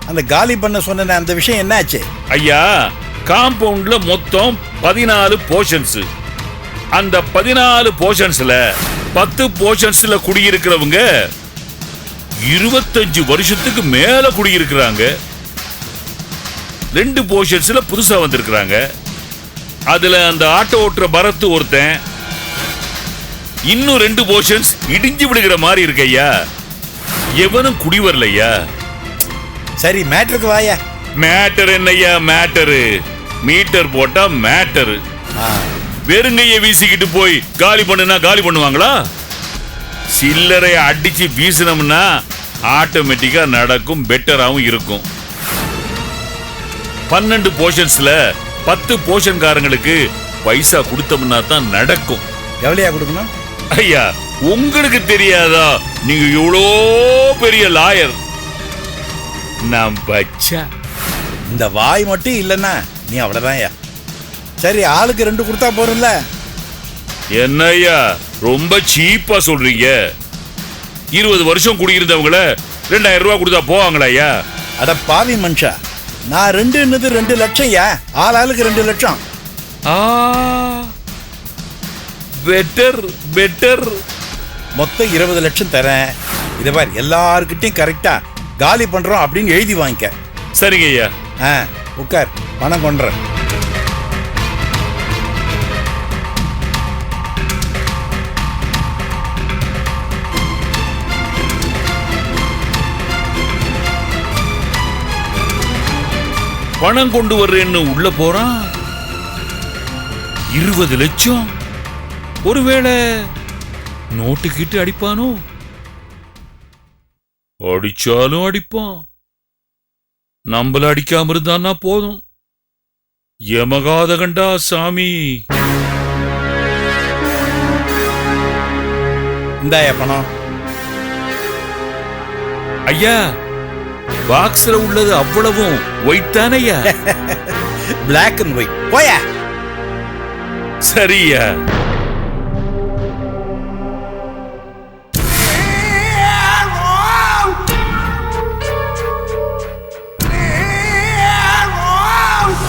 அந்த காலி பண்ண சொன்ன அந்த விஷயம் என்னாச்சு? ஐயா, காம்பவுண்ட்ல மொத்தம் 14 போர்ஷன்ஸ். அந்த 14 போர்ஷன்ஸ்ல 10 போர்ஷன்ஸ்ல குடியிருக்கிறவங்க 25 வருஷத்துக்கு மேல குடியிருக்கிறாங்க. 2 போர்ஷன்ஸ்ல புதுசா வந்திருக்கிறாங்க. அதுல அந்த ஆட்டோ ஓட்டுற பரத் ஒருத்தன். இன்னும் 2 போர்ஷன்ஸ் இடிஞ்சு விடுகிற மாதிரி இருக்கு ஐயா. எவனும் குடி வரலையா? சரி, மேட்டருக்கு வாயா. மேட்டர் என்னையா மேட்டரு? மீட்டர் போட்டா மேட்டரு. வெறுங்கைய வீசிக்கிட்டு போய் காலி பண்ணுனா காலி பண்ணுவாங்களா? சில்லறைய அடிச்சு வீசினோம்னா ஆட்டோமேட்டிக்கா நடக்கும், பெட்டராகவும் இருக்கும். 12 போர்ஷன்ஸ்ல 10 போர்ஷன்காரங்களுக்கு பைசா கொடுத்தோம்னா தான் நடக்கும். எவ்வளையா கொடுக்கணும்? ஐயா, உங்களுக்கு தெரியாதா? நீங்க எவ்வளோ பெரிய லாயர். நான் பச்சா. இந்த வாய் மட்டும் இல்லைன்னா நீ அவ்வளவுதான். சரி, ஆளுக்கு 2 கொடுத்தா போறல. என்ன ஐயா ரொம்ப சீப்பா சொல்றீங்க? 20 வருஷம் குடியிருந்தவங்கள 2000 ரூபாய் கொடுத்தா போவாங்களா ஐயா? அட பாவி மனுஷா, நான் 2 லட்சம். ஆளுக்கு 2 லட்சம். Better better. மொத்தம் 20 லட்சம் தரேன். இதை பாரு, எல்லாருக்கிட்டையும் கரெக்டா காலி பண்றோம் அப்படின்னு எழுதி வாங்கிக்க. சரிங்க ஐயா. உட்கார், பணம் கொண்டுறேன். பணம் கொண்டு வர்றேன்னு உள்ள போறான். 20 லட்சம். ஒருவேளை நோட்டு கிட்டு அடிப்பானோ? அடிச்சாலும் அடிப்பான். நம்மள அடிக்காம இருந்தான்னா போதும். யமகாத கண்டா சாமி. இந்தாயா பணம். ஐயா, பாக்ஸ்ல உள்ளது அவ்வளவும் ஒயிட் தானையா? Black and white. போயா. சரியா.